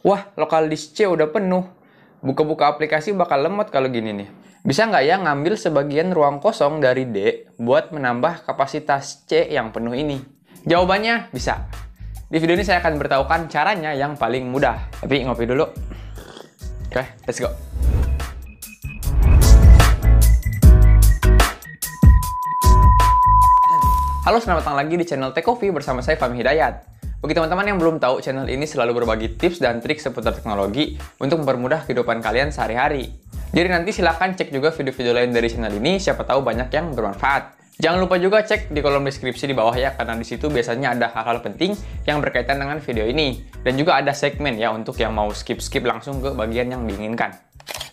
Wah, lokal disk C udah penuh. Buka-buka aplikasi bakal lemot kalau gini nih. Bisa nggak ya ngambil sebagian ruang kosong dari D buat menambah kapasitas C yang penuh ini? Jawabannya bisa. Di video ini saya akan beritahukan caranya yang paling mudah. Tapi ngopi dulu. Oke, let's go. Halo, selamat datang lagi di channel Tech Coffee bersama saya Fahmi Hidayat. Bagi teman-teman yang belum tahu, channel ini selalu berbagi tips dan trik seputar teknologi untuk mempermudah kehidupan kalian sehari-hari. Jadi nanti silahkan cek juga video-video lain dari channel ini, siapa tahu banyak yang bermanfaat. Jangan lupa juga cek di kolom deskripsi di bawah ya, karena di situ biasanya ada hal-hal penting yang berkaitan dengan video ini. Dan juga ada segmen ya untuk yang mau skip-skip langsung ke bagian yang diinginkan.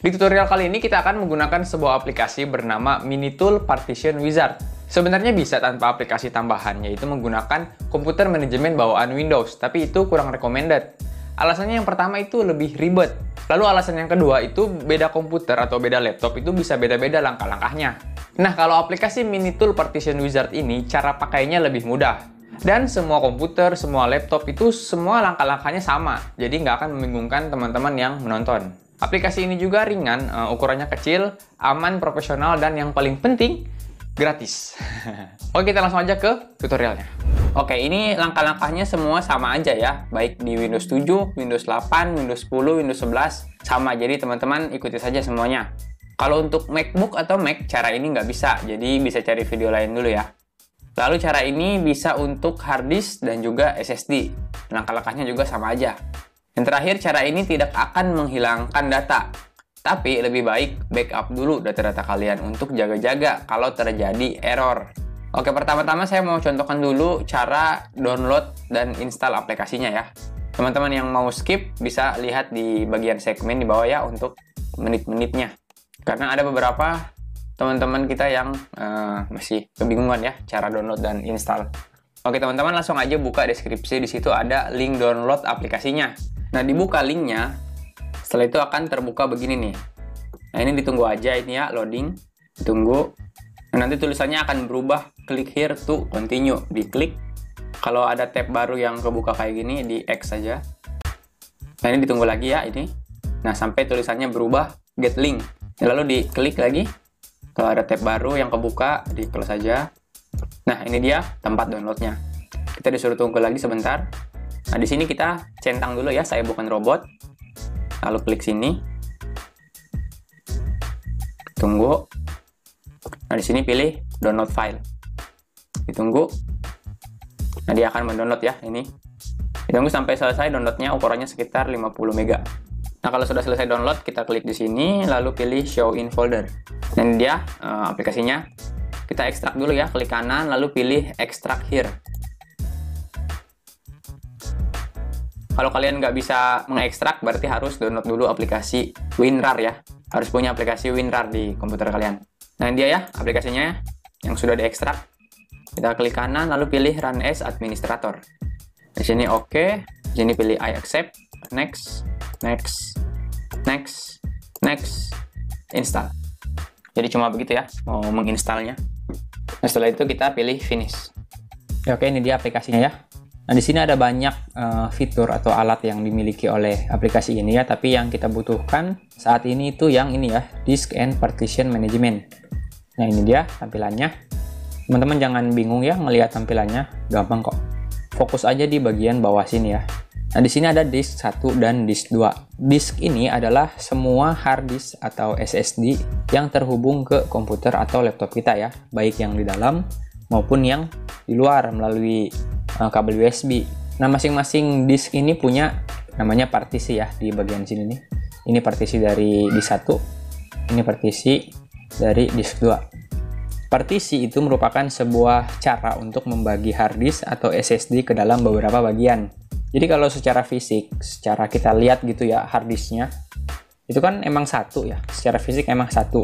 Di tutorial kali ini kita akan menggunakan sebuah aplikasi bernama Minitool Partition Wizard. Sebenarnya bisa tanpa aplikasi tambahan, yaitu menggunakan komputer manajemen bawaan Windows, tapi itu kurang recommended. Alasannya yang pertama itu lebih ribet. Lalu alasan yang kedua itu beda komputer atau beda laptop itu bisa beda-beda langkah-langkahnya. Nah, kalau aplikasi Minitool Partition Wizard ini, cara pakainya lebih mudah. Dan semua komputer, semua laptop itu semua langkah-langkahnya sama, jadi nggak akan membingungkan teman-teman yang menonton. Aplikasi ini juga ringan, ukurannya kecil, aman, profesional, dan yang paling penting, gratis. Oke, kita langsung aja ke tutorialnya. Oke, ini langkah-langkahnya semua sama aja ya. Baik di Windows 7, Windows 8, Windows 10, Windows 11, sama. Jadi teman-teman ikuti saja semuanya. Kalau untuk MacBook atau Mac, cara ini nggak bisa. Jadi bisa cari video lain dulu ya. Lalu cara ini bisa untuk hard disk dan juga SSD. Langkah-langkahnya juga sama aja. Yang terakhir, cara ini tidak akan menghilangkan data. Tapi lebih baik backup dulu data-data kalian untuk jaga-jaga kalau terjadi error. Oke, pertama-tama saya mau contohkan dulu cara download dan install aplikasinya ya. Teman-teman yang mau skip bisa lihat di bagian segmen di bawah ya untuk menit-menitnya. Karena ada beberapa teman-teman kita yang masih kebingungan ya cara download dan install. Oke, teman-teman langsung aja buka deskripsi, di situ ada link download aplikasinya. Nah, dibuka linknya. Setelah itu akan terbuka begini nih. Nah, ini ditunggu aja ini ya, loading. Ditunggu. Nah, nanti tulisannya akan berubah, click here to continue. Diklik. Kalau ada tab baru yang kebuka kayak gini, di X saja. Nah, ini ditunggu lagi ya, ini. Nah, sampai tulisannya berubah, get link. Lalu diklik lagi. Kalau ada tab baru yang kebuka, di close saja. Nah, ini dia tempat downloadnya. Kita disuruh tunggu lagi sebentar. Nah, di sini kita centang dulu ya, saya bukan robot. Lalu klik sini, tunggu. Nah, di sini pilih download file, ditunggu. Nah, dia akan mendownload ya, ini. Ditunggu sampai selesai downloadnya, ukurannya sekitar 50 MB. Nah, kalau sudah selesai download, kita klik di sini, lalu pilih show in folder. Dan dia aplikasinya. Kita ekstrak dulu ya, klik kanan, lalu pilih extract here. Kalau kalian nggak bisa mengekstrak, berarti harus download dulu aplikasi WinRAR ya. Harus punya aplikasi WinRAR di komputer kalian. Nah, ini dia ya aplikasinya yang sudah diekstrak. Kita klik kanan, lalu pilih Run as Administrator. Di sini oke. Di sini pilih I accept, next, next, next, next, install. Jadi cuma begitu ya, mau menginstalnya. Nah, setelah itu kita pilih finish. Ya, oke, ini dia aplikasinya ya. Nah, di sini ada banyak fitur atau alat yang dimiliki oleh aplikasi ini ya, tapi yang kita butuhkan saat ini itu yang ini ya, Disk and Partition Management. Nah, ini dia tampilannya. Teman-teman jangan bingung ya ngelihat tampilannya, gampang kok. Fokus aja di bagian bawah sini ya. Nah, di sini ada disk 1 dan disk 2. Disk ini adalah semua hard disk atau SSD yang terhubung ke komputer atau laptop kita ya, baik yang di dalam maupun yang di luar melalui kabel USB. Nah, masing-masing disk ini punya namanya partisi ya di bagian sini nih. Ini partisi dari disk 1, ini partisi dari disk 2. Partisi itu merupakan sebuah cara untuk membagi hard disk atau SSD ke dalam beberapa bagian. Jadi kalau secara fisik, secara kita lihat gitu ya hard disknya, itu kan emang satu ya, secara fisik emang satu.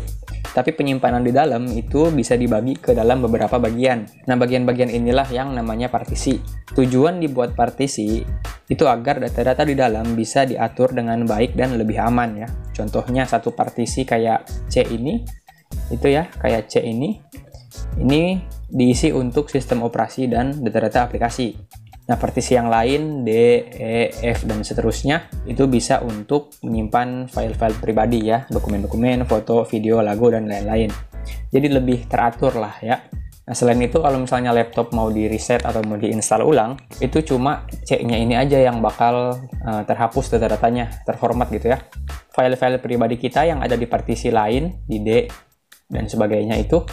Tapi penyimpanan di dalam itu bisa dibagi ke dalam beberapa bagian. Nah, bagian-bagian inilah yang namanya partisi. Tujuan dibuat partisi itu agar data-data di dalam bisa diatur dengan baik dan lebih aman ya. Contohnya satu partisi kayak C ini, itu ya, kayak C ini diisi untuk sistem operasi dan data-data aplikasi. Nah, partisi yang lain, D, E, F, dan seterusnya, itu bisa untuk menyimpan file-file pribadi ya, dokumen-dokumen, foto, video, lagu, dan lain-lain. Jadi lebih teratur lah ya. Nah, selain itu kalau misalnya laptop mau di reset atau mau diinstal ulang, itu cuma C-nya ini aja yang bakal terhapus data-datanya, terformat gitu ya. File-file pribadi kita yang ada di partisi lain, di D, dan sebagainya itu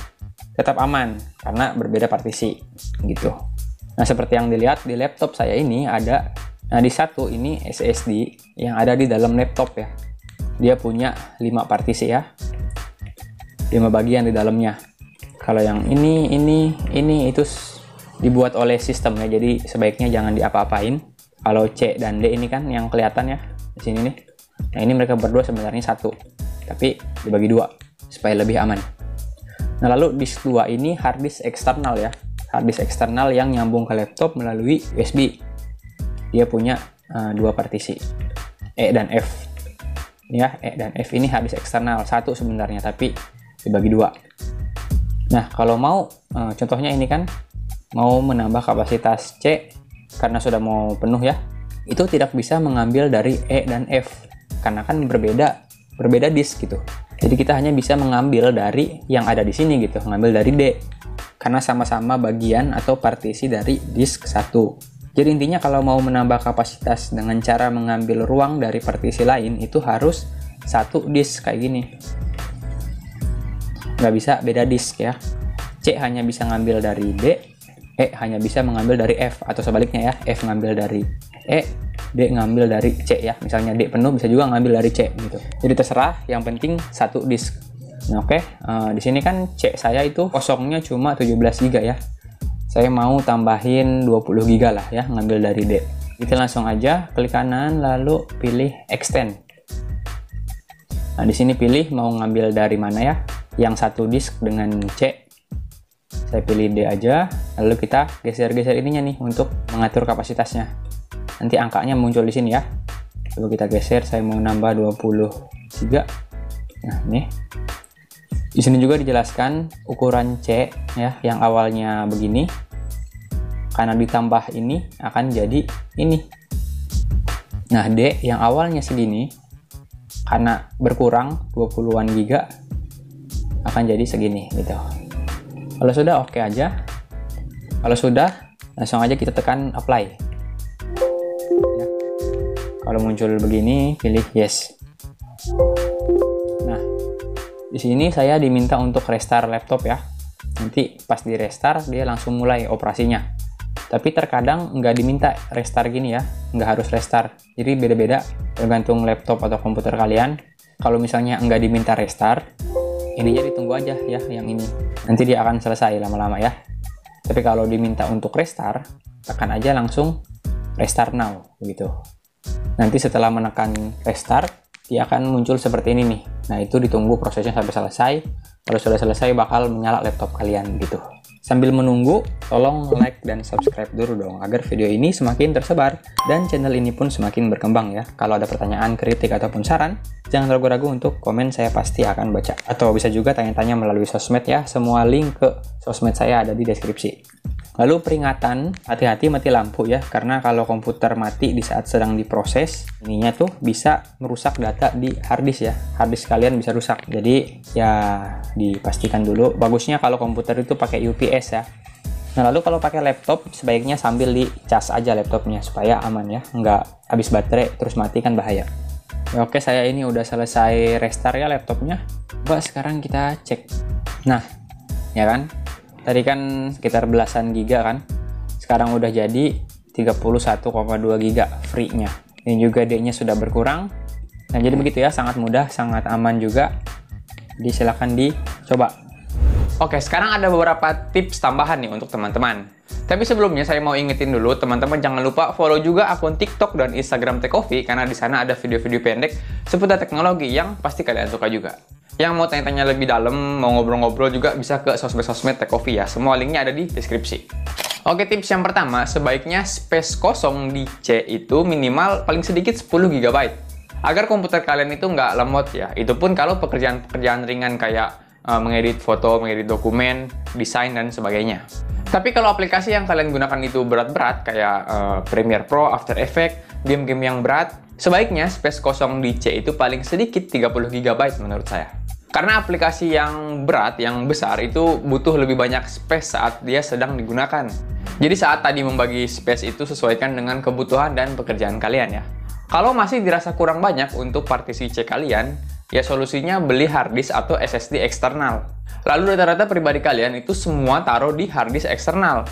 tetap aman, karena berbeda partisi gitu. Nah, seperti yang dilihat di laptop saya ini ada, nah di satu ini SSD yang ada di dalam laptop ya. Dia punya 5 partisi ya. 5 bagian di dalamnya. Kalau yang ini itu dibuat oleh sistem ya. Jadi sebaiknya jangan diapa-apain. Kalau C dan D ini kan yang kelihatan ya di sini nih. Nah, ini mereka berdua sebenarnya satu, tapi dibagi 2 supaya lebih aman. Nah, lalu disk 2 ini hard disk eksternal ya. Hard disk eksternal yang nyambung ke laptop melalui USB. Dia punya 2 partisi, E dan F. Ya, E dan F ini hard disk eksternal, satu sebenarnya, tapi dibagi 2. Nah, kalau mau, contohnya ini kan, mau menambah kapasitas C, karena sudah mau penuh ya, itu tidak bisa mengambil dari E dan F, karena kan berbeda disk gitu. Jadi kita hanya bisa mengambil dari yang ada di sini gitu, mengambil dari D. Karena sama-sama bagian atau partisi dari disk 1. Jadi intinya kalau mau menambah kapasitas dengan cara mengambil ruang dari partisi lain, itu harus satu disk kayak gini. Nggak bisa beda disk ya. C hanya bisa ngambil dari D, E hanya bisa mengambil dari F, atau sebaliknya ya, F ngambil dari E, D ngambil dari C ya. Misalnya D penuh bisa juga ngambil dari C gitu. Jadi terserah, yang penting satu disk. Nah, oke, di sini kan C saya itu kosongnya cuma 17 GB ya. Saya mau tambahin 20 GB lah ya, ngambil dari D. Kita langsung aja klik kanan lalu pilih extend. Nah, di sini pilih mau ngambil dari mana ya? Yang satu disk dengan C. Saya pilih D aja, lalu kita geser-geser ininya nih untuk mengatur kapasitasnya. Nanti angkanya muncul di sini ya. Lalu kita geser, saya mau nambah 20 GB. Nah, ini. Di sini juga dijelaskan ukuran C ya, yang awalnya begini, karena ditambah ini akan jadi ini. Nah, D yang awalnya segini, karena berkurang 20-an giga akan jadi segini gitu. Kalau sudah oke aja. Kalau sudah, langsung aja kita tekan apply. Ya. Kalau muncul begini, pilih yes. Di sini saya diminta untuk restart laptop ya. Nanti pas di restart dia langsung mulai operasinya. Tapi terkadang nggak diminta restart gini ya, nggak harus restart. Jadi beda-beda tergantung laptop atau komputer kalian. Kalau misalnya nggak diminta restart, ininya ditunggu aja ya yang ini. Nanti dia akan selesai lama-lama ya. Tapi kalau diminta untuk restart, tekan aja langsung restart now begitu. Nanti setelah menekan restart, dia akan muncul seperti ini nih. Nah, itu ditunggu prosesnya sampai selesai. Kalau sudah selesai bakal menyala laptop kalian gitu. Sambil menunggu, tolong like dan subscribe dulu dong agar video ini semakin tersebar dan channel ini pun semakin berkembang ya. Kalau ada pertanyaan, kritik ataupun saran, jangan ragu-ragu untuk komen, saya pasti akan baca. Atau bisa juga tanya-tanya melalui sosmed ya. Semua link ke sosmed saya ada di deskripsi. Lalu peringatan, hati-hati mati lampu ya, karena kalau komputer mati di saat sedang diproses, ininya tuh bisa merusak data di harddisk ya. Harddisk kalian bisa rusak. Jadi ya dipastikan dulu. Bagusnya kalau komputer itu pakai UPS ya. Nah, lalu kalau pakai laptop sebaiknya sambil dicas aja laptopnya supaya aman ya, nggak habis baterai terus mati kan bahaya. Ya, oke, saya ini udah selesai restart ya laptopnya. Coba sekarang kita cek. Nah, ya kan? Tadi kan sekitar belasan giga kan. Sekarang udah jadi 31,2 giga free-nya. Ini juga D-nya sudah berkurang. Nah, jadi begitu ya, sangat mudah, sangat aman juga. Silakan dicoba. Oke, sekarang ada beberapa tips tambahan nih untuk teman-teman. Tapi sebelumnya saya mau ingetin dulu, teman-teman jangan lupa follow juga akun TikTok dan Instagram Tekofi, karena di sana ada video-video pendek seputar teknologi yang pasti kalian suka juga. Yang mau tanya-tanya lebih dalam, mau ngobrol-ngobrol juga bisa ke sosmed-sosmed Tekofi ya. Semua linknya ada di deskripsi. Oke, tips yang pertama, sebaiknya space kosong di C itu minimal paling sedikit 10 GB. Agar komputer kalian itu nggak lemot ya. Itu pun kalau pekerjaan-pekerjaan ringan kayak mengedit foto, mengedit dokumen, desain, dan sebagainya. Tapi kalau aplikasi yang kalian gunakan itu berat-berat, kayak Premiere Pro, After Effects, game-game yang berat, sebaiknya space kosong di C itu paling sedikit 30 GB menurut saya. Karena aplikasi yang berat, yang besar, itu butuh lebih banyak space saat dia sedang digunakan. Jadi saat tadi membagi space itu sesuaikan dengan kebutuhan dan pekerjaan kalian ya. Kalau masih dirasa kurang banyak untuk partisi C kalian, ya solusinya beli harddisk atau SSD eksternal. Lalu data-data pribadi kalian itu semua taruh di harddisk eksternal.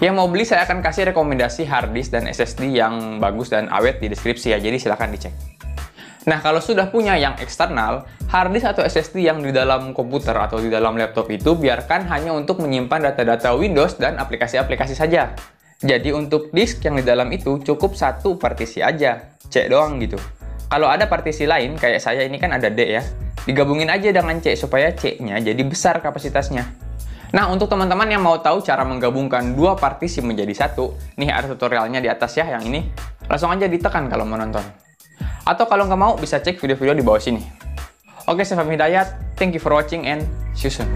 Yang mau beli saya akan kasih rekomendasi harddisk dan SSD yang bagus dan awet di deskripsi ya, jadi silahkan dicek. Nah, kalau sudah punya yang eksternal, harddisk atau SSD yang di dalam komputer atau di dalam laptop itu biarkan hanya untuk menyimpan data-data Windows dan aplikasi-aplikasi saja. Jadi untuk disk yang di dalam itu cukup satu partisi aja, C doang gitu. Kalau ada partisi lain, kayak saya ini kan ada D ya, digabungin aja dengan C supaya C-nya jadi besar kapasitasnya. Nah, untuk teman-teman yang mau tahu cara menggabungkan dua partisi menjadi satu, nih ada tutorialnya di atas ya yang ini. Langsung aja ditekan kalau mau nonton. Atau kalau nggak mau, bisa cek video-video di bawah sini. Oke, saya Fahmi Hidayat. Thank you for watching and see you soon.